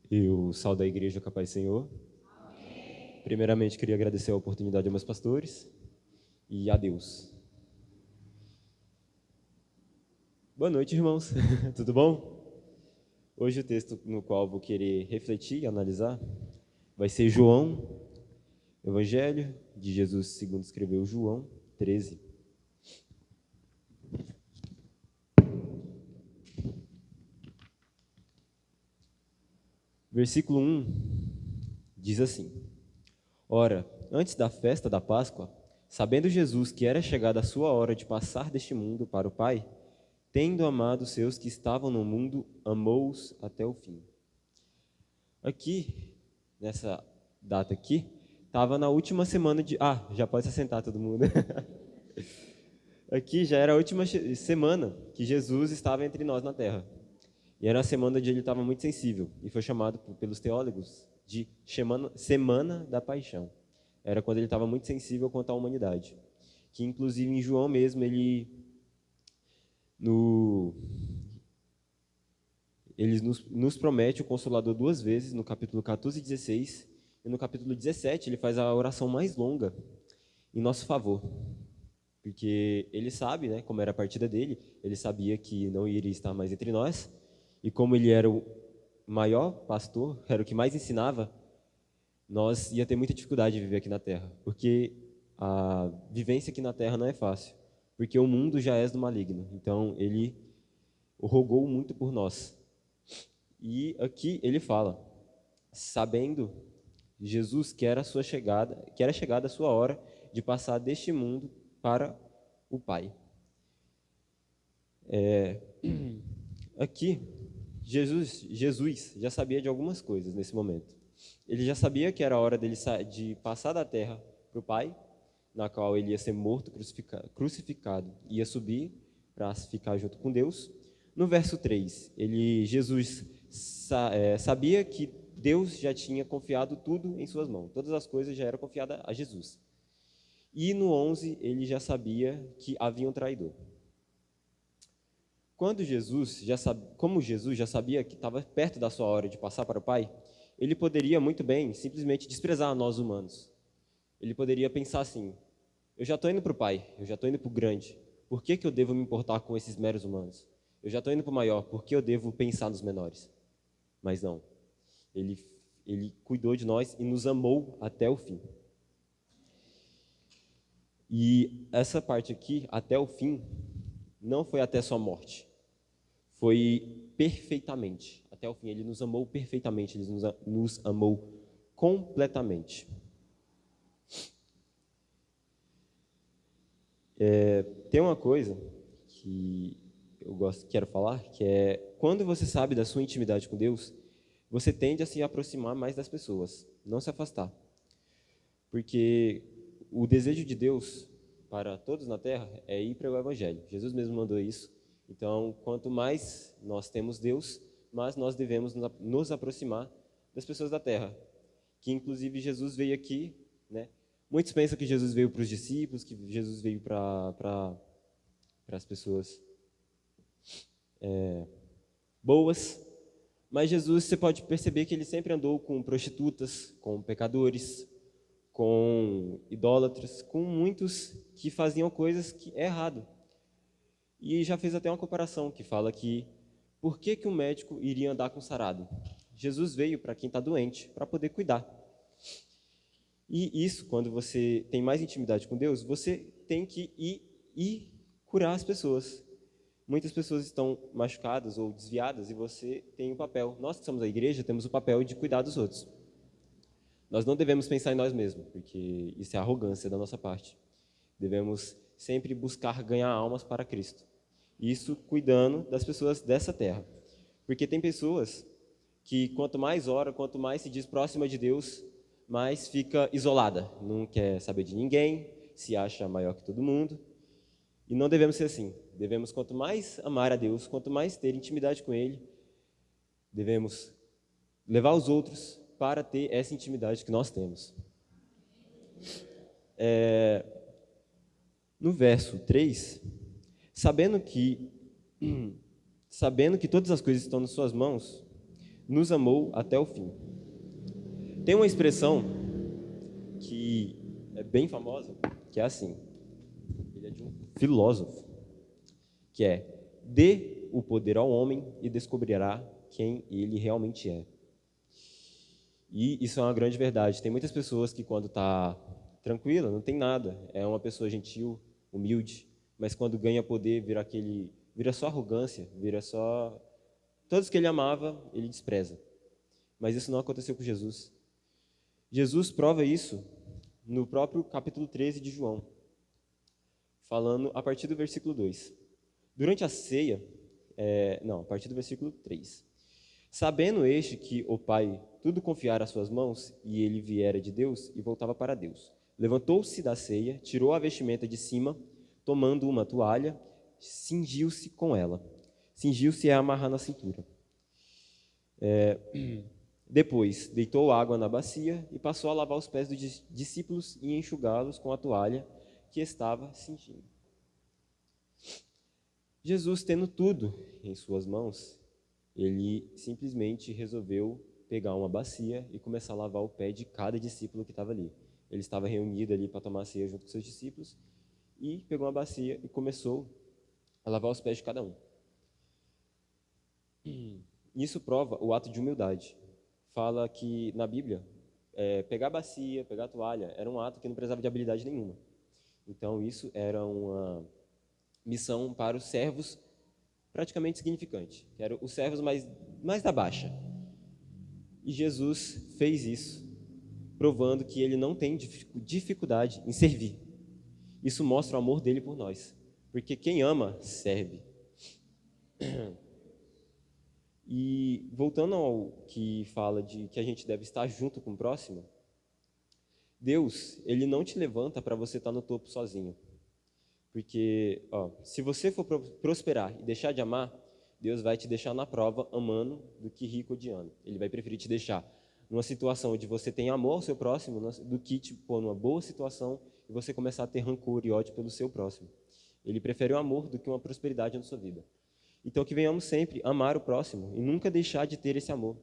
Eu saúdo a igreja com a paz do Senhor. Primeiramente, queria agradecer a oportunidade aos meus pastores e a Deus. Boa noite, irmãos. Tudo bom? Hoje o texto no qual vou querer refletir e analisar vai ser João, Evangelho de Jesus segundo escreveu João 13. Versículo 1 diz assim: Ora, antes da festa da Páscoa, sabendo Jesus que era chegada a sua hora de passar deste mundo para o Pai, tendo amado os seus que estavam no mundo, amou-os até o fim. Aqui, nessa data aqui, estava na última semana de... já pode se assentar todo mundo. Aqui já era a última semana que Jesus estava entre nós na Terra. E era a semana onde ele estava muito sensível, e foi chamado pelos teólogos de Semana da Paixão. Era quando ele estava muito sensível quanto à humanidade. Que inclusive em João mesmo, ele nos promete o Consolador duas vezes, no capítulo 14 e 16, e no capítulo 17 ele faz a oração mais longa em nosso favor. Porque ele sabe, né, como era a partida dele, ele sabia que não iria estar mais entre nós, e como ele era o maior pastor, era o que mais ensinava, nós ia ter muita dificuldade de viver aqui na Terra, porque a vivência aqui na Terra não é fácil, porque o mundo já é do maligno. Então ele rogou muito por nós. E aqui ele fala, sabendo Jesus que era chegada a sua hora de passar deste mundo para o Pai. Aqui, Jesus já sabia de algumas coisas nesse momento. Ele já sabia que era a hora dele de passar da terra para o Pai, na qual ele ia ser morto, crucificado, ia subir para ficar junto com Deus. No verso 3, Jesus sabia que Deus já tinha confiado tudo em suas mãos, todas as coisas já eram confiadas a Jesus. E no 11, ele já sabia que havia um traidor. Como Jesus já sabia que estava perto da sua hora de passar para o Pai, ele poderia muito bem simplesmente desprezar nós humanos. Ele poderia pensar assim: eu já estou indo para o Pai, eu já estou indo para o grande, por que eu devo me importar com esses meros humanos? Eu já estou indo para o maior, por que eu devo pensar nos menores? Mas não, ele cuidou de nós e nos amou até o fim. E essa parte aqui, até o fim, não foi até sua morte, foi perfeitamente, até o fim. Ele nos amou perfeitamente, ele nos amou completamente. Tem uma coisa que quero falar, que é quando você sabe da sua intimidade com Deus, você tende a se aproximar mais das pessoas, não se afastar. Porque o desejo de Deus para todos na Terra é ir para o Evangelho. Jesus mesmo mandou isso. Então, quanto mais nós temos Deus, mais nós devemos nos aproximar das pessoas da Terra. Que inclusive Jesus veio aqui, né? Muitos pensam que Jesus veio para os discípulos, que Jesus veio para as pessoas boas, mas Jesus, você pode perceber que ele sempre andou com prostitutas, com pecadores, com idólatras, com muitos que faziam coisas que é errado. E já fez até uma comparação que fala que por que um médico iria andar com sarado? Jesus veio para quem está doente, para poder cuidar. E isso, quando você tem mais intimidade com Deus, você tem que ir e curar as pessoas. Muitas pessoas estão machucadas ou desviadas e você tem o papel. Nós que somos a igreja temos o papel de cuidar dos outros. Nós não devemos pensar em nós mesmos, porque isso é arrogância da nossa parte. Devemos sempre buscar ganhar almas para Cristo. Isso cuidando das pessoas dessa terra. Porque tem pessoas que quanto mais ora, quanto mais se diz próxima de Deus, mais fica isolada. Não quer saber de ninguém, se acha maior que todo mundo. E não devemos ser assim. Devemos, quanto mais amar a Deus, quanto mais ter intimidade com Ele, devemos levar os outros para ter essa intimidade que nós temos. No verso 3, sabendo que todas as coisas estão nas suas mãos, nos amou até o fim. Tem uma expressão que é bem famosa, que é assim, ele é de um filósofo, que é: dê o poder ao homem e descobrirá quem ele realmente é. E isso é uma grande verdade. Tem muitas pessoas que quando está tranquila, não tem nada, é uma pessoa gentil, humilde, mas quando ganha poder, vira só arrogância, vira só todos que ele amava, ele despreza. Mas isso não aconteceu com Jesus. Jesus prova isso no próprio capítulo 13 de João, falando a partir do versículo 2. Durante a ceia, a partir do versículo 3. Sabendo este que o Pai tudo confiara às suas mãos, e ele viera de Deus e voltava para Deus, levantou-se da ceia, tirou a vestimenta de cima, tomando uma toalha, cingiu-se com ela. Cingiu-se a amarrar na cintura. Depois, deitou água na bacia e passou a lavar os pés dos discípulos e enxugá-los com a toalha que estava cingindo. Jesus, tendo tudo em suas mãos, ele simplesmente resolveu pegar uma bacia e começar a lavar o pé de cada discípulo que estava ali. Ele estava reunido ali para tomar ceia junto com seus discípulos e pegou uma bacia e começou a lavar os pés de cada um. Isso prova o ato de humildade. Fala que na Bíblia, pegar a bacia, pegar a toalha, era um ato que não precisava de habilidade nenhuma. Então isso era uma missão para os servos praticamente insignificante, que eram os servos mais da baixa. E Jesus fez isso, provando que ele não tem dificuldade em servir. Isso mostra o amor dele por nós, porque quem ama, serve. E voltando ao que fala de que a gente deve estar junto com o próximo, Deus, ele não te levanta para você estar no topo sozinho. Porque, se você for prosperar e deixar de amar, Deus vai te deixar na prova amando do que rico odiando. Ele vai preferir te deixar numa situação onde você tem amor ao seu próximo do que te pôr numa boa situação e você começar a ter rancor e ódio pelo seu próximo. Ele prefere o amor do que uma prosperidade na sua vida. Então, que venhamos sempre amar o próximo e nunca deixar de ter esse amor.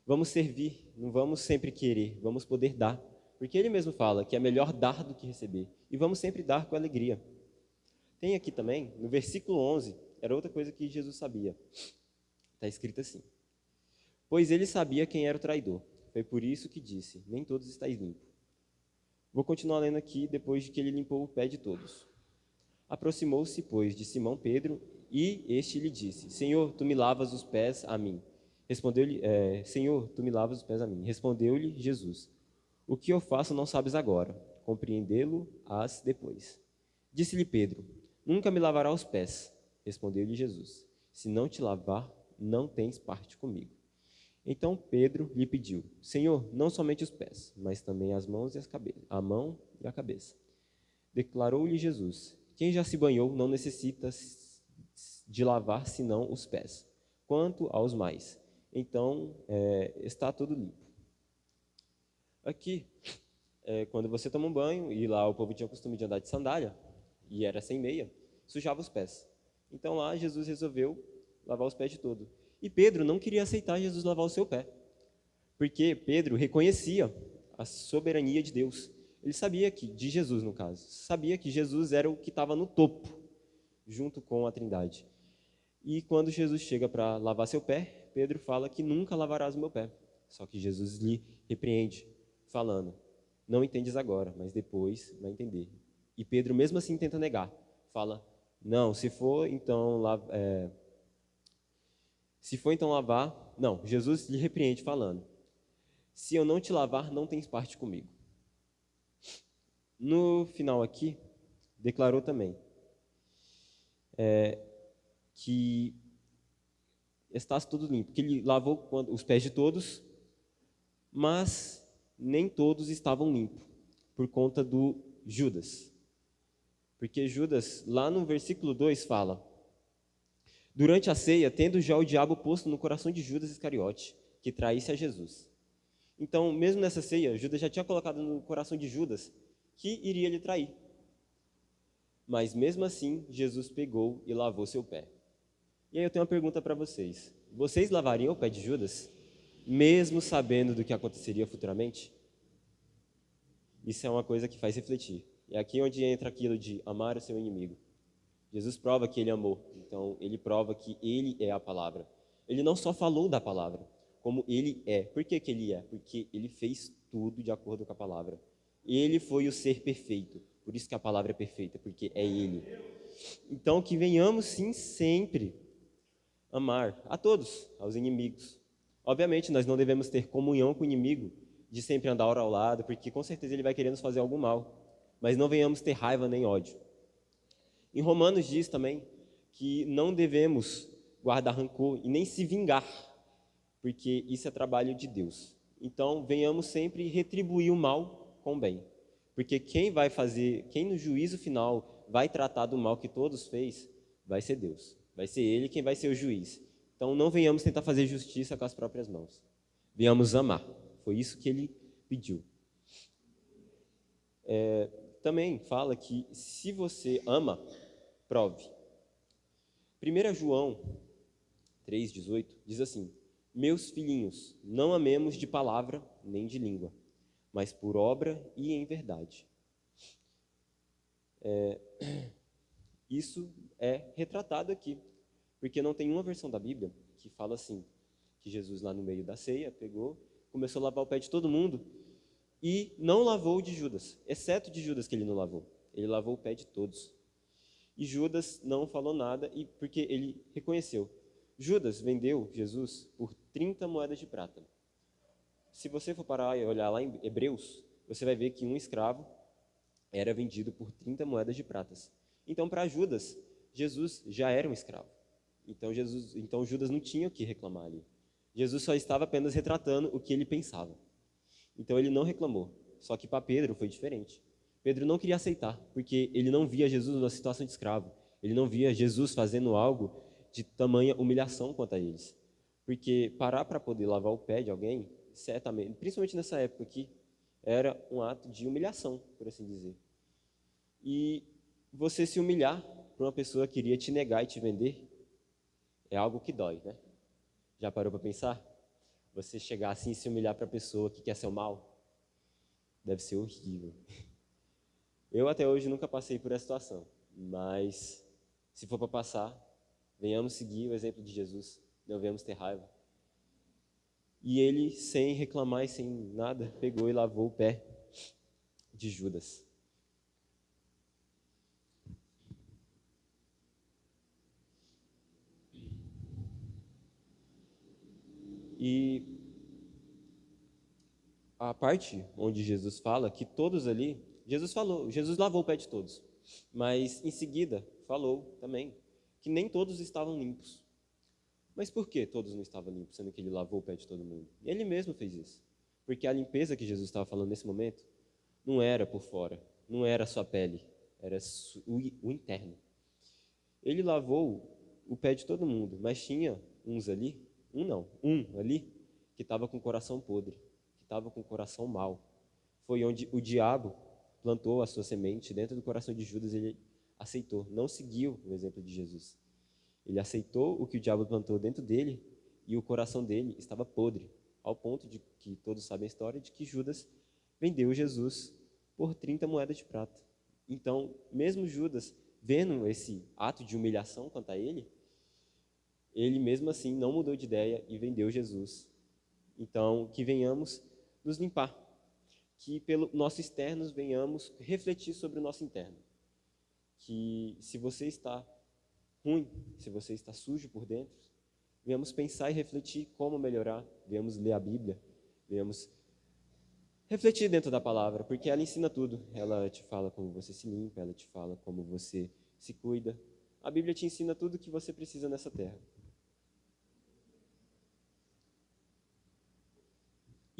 Vamos servir, não vamos sempre querer, vamos poder dar. Porque ele mesmo fala que é melhor dar do que receber. E vamos sempre dar com alegria. Tem aqui também, no versículo 11, era outra coisa que Jesus sabia. Está escrito assim: pois ele sabia quem era o traidor. Foi por isso que disse: nem todos estáis limpos. Vou continuar lendo aqui depois de que ele limpou o pé de todos. Aproximou-se, pois, de Simão Pedro, e este lhe disse: Senhor, tu me lavas os pés a mim. Respondeu-lhe, Senhor, tu me lavas os pés a mim. Respondeu-lhe Jesus: o que eu faço não sabes agora, compreendê-lo-ás depois. Disse-lhe Pedro: nunca me lavará os pés. Respondeu-lhe Jesus: se não te lavar, não tens parte comigo. Então Pedro lhe pediu: Senhor, não somente os pés, mas também as mãos e a mão e a cabeça. Declarou-lhe Jesus: quem já se banhou não necessita de lavar senão os pés. Quanto aos mais, então está tudo limpo. Aqui, quando você toma um banho, e lá o povo tinha o costume de andar de sandália, e era sem meia, sujava os pés. Então lá Jesus resolveu lavar os pés de todo. E Pedro não queria aceitar Jesus lavar o seu pé, porque Pedro reconhecia a soberania de Deus. Ele sabia que, de Jesus no caso, sabia que Jesus era o que estava no topo, junto com a Trindade. E quando Jesus chega para lavar seu pé, Pedro fala que nunca lavarás o meu pé. Só que Jesus lhe repreende, falando: não entendes agora, mas depois vai entender. E Pedro mesmo assim tenta negar, fala: não, se for então lavar, não, Jesus lhe repreende falando: se eu não te lavar, não tens parte comigo. No final aqui, declarou também que estás tudo limpo, que ele lavou os pés de todos, mas nem todos estavam limpos, por conta do Judas. Porque Judas, lá no versículo 2, fala: durante a ceia, tendo já o diabo posto no coração de Judas Iscariote, que traísse a Jesus. Então, mesmo nessa ceia, Judas já tinha colocado no coração de Judas que iria lhe trair. Mas mesmo assim, Jesus pegou e lavou seu pé. E aí eu tenho uma pergunta para vocês: vocês lavariam o pé de Judas? mesmo sabendo do que aconteceria futuramente? Isso é uma coisa que faz refletir. É aqui onde entra aquilo de amar o seu inimigo. Jesus prova que ele amou, então ele prova que ele é a palavra. Ele não só falou da palavra, como ele é. Por que que ele é? Porque ele fez tudo de acordo com a palavra. Ele foi o ser perfeito, por isso que a palavra é perfeita, porque é ele. Então que venhamos sim sempre amar a todos, aos inimigos. Obviamente nós não devemos ter comunhão com o inimigo, de sempre andar ao lado, porque com certeza ele vai querer nos fazer algum mal. Mas não venhamos ter raiva nem ódio. Em Romanos diz também que não devemos guardar rancor e nem se vingar, porque isso é trabalho de Deus. Então, venhamos sempre retribuir o mal com o bem. Porque quem no juízo final vai tratar do mal que todos fez, vai ser Deus. Vai ser ele quem vai ser o juiz. Então, não venhamos tentar fazer justiça com as próprias mãos. Venhamos amar. Foi isso que ele pediu. Também fala que se você ama, prove. 1 João 3,18 diz assim: Meus filhinhos, não amemos de palavra nem de língua, mas por obra e em verdade. Isso é retratado aqui, porque não tem uma versão da Bíblia que fala assim, que Jesus lá no meio da ceia pegou, começou a lavar o pé de todo mundo e não lavou o de Judas, exceto de Judas que ele não lavou. Ele lavou o pé de todos. E Judas não falou nada, porque ele reconheceu. Judas vendeu Jesus por 30 moedas de prata. Se você for parar e olhar lá em Hebreus, você vai ver que um escravo era vendido por 30 moedas de pratas. Então, para Judas, Jesus já era um escravo. Então Judas não tinha o que reclamar ali. Jesus só estava apenas retratando o que ele pensava. Então ele não reclamou. Só que para Pedro foi diferente. Pedro não queria aceitar, porque ele não via Jesus numa situação de escravo. Ele não via Jesus fazendo algo de tamanha humilhação quanto a eles. Porque parar para poder lavar o pé de alguém, certamente, principalmente nessa época aqui, era um ato de humilhação, por assim dizer. E você se humilhar para uma pessoa que queria te negar e te vender, é algo que dói, né? Já parou para pensar? Você chegar assim e se humilhar para a pessoa que quer seu mal? Deve ser horrível. Eu até hoje nunca passei por essa situação, mas se for para passar, venhamos seguir o exemplo de Jesus, não venhamos ter raiva. E ele, sem reclamar e sem nada, pegou e lavou o pé de Judas. E a parte onde Jesus fala que todos ali, Jesus lavou o pé de todos, mas em seguida falou também que nem todos estavam limpos. Mas por que todos não estavam limpos, sendo que ele lavou o pé de todo mundo? Ele mesmo fez isso. Porque a limpeza que Jesus estava falando nesse momento não era por fora, não era sua pele, era o interno. Ele lavou o pé de todo mundo, mas tinha um ali, que estava com o coração podre, que estava com o coração mau. Foi onde o diabo plantou a sua semente dentro do coração de Judas, ele aceitou, não seguiu o exemplo de Jesus. Ele aceitou o que o diabo plantou dentro dele e o coração dele estava podre, ao ponto de que todos sabem a história de que Judas vendeu Jesus por 30 moedas de prata. Então, mesmo Judas vendo esse ato de humilhação quanto a ele mesmo assim não mudou de ideia e vendeu Jesus. Então, que venhamos nos limpar, que pelo nosso externo venhamos refletir sobre o nosso interno. Que se você está ruim, se você está sujo por dentro, venhamos pensar e refletir como melhorar, venhamos ler a Bíblia, venhamos refletir dentro da palavra, porque ela ensina tudo. Ela te fala como você se limpa, ela te fala como você se cuida. A Bíblia te ensina tudo o que você precisa nessa terra.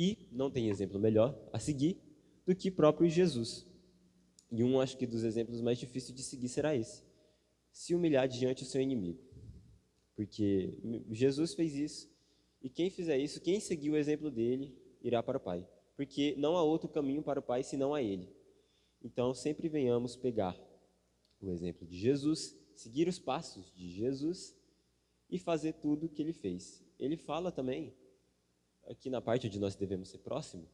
E não tem exemplo melhor a seguir do que próprio Jesus. E acho que dos exemplos mais difíceis de seguir será esse: se humilhar diante do seu inimigo. Porque Jesus fez isso, e quem fizer isso, quem seguir o exemplo dele, irá para o Pai. Porque não há outro caminho para o Pai senão a ele. Então, sempre venhamos pegar o exemplo de Jesus, seguir os passos de Jesus e fazer tudo o que ele fez. Ele fala também aqui na parte onde nós devemos ser próximo,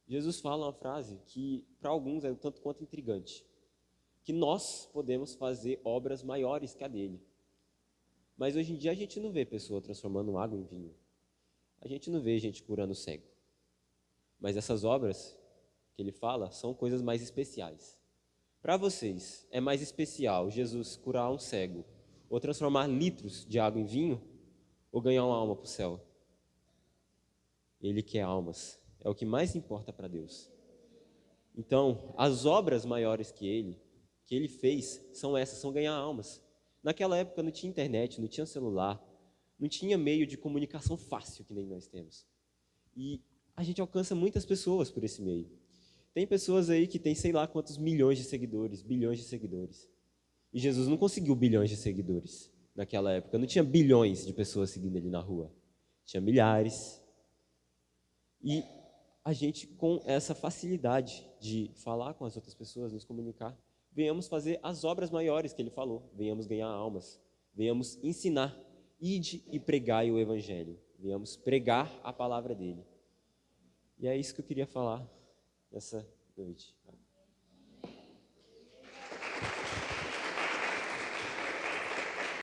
Jesus fala uma frase que para alguns é um tanto quanto intrigante, que nós podemos fazer obras maiores que a dele. Mas hoje em dia a gente não vê pessoa transformando água em vinho. A gente não vê gente curando cego. Mas essas obras que ele fala são coisas mais especiais. Para vocês, é mais especial Jesus curar um cego, ou transformar litros de água em vinho, ou ganhar uma alma para o céu? Ele quer almas. É o que mais importa para Deus. Então, as obras maiores que ele fez, são essas, são ganhar almas. Naquela época não tinha internet, não tinha celular, não tinha meio de comunicação fácil que nem nós temos. E a gente alcança muitas pessoas por esse meio. Tem pessoas aí que tem sei lá quantos milhões de seguidores, bilhões de seguidores. E Jesus não conseguiu bilhões de seguidores naquela época. Não tinha bilhões de pessoas seguindo ele na rua. Tinha milhares. E a gente, com essa facilidade de falar com as outras pessoas, nos comunicar, venhamos fazer as obras maiores que ele falou. Venhamos ganhar almas. Venhamos ensinar. Ide e pregai o evangelho. Venhamos pregar a palavra dele. E é isso que eu queria falar nessa noite.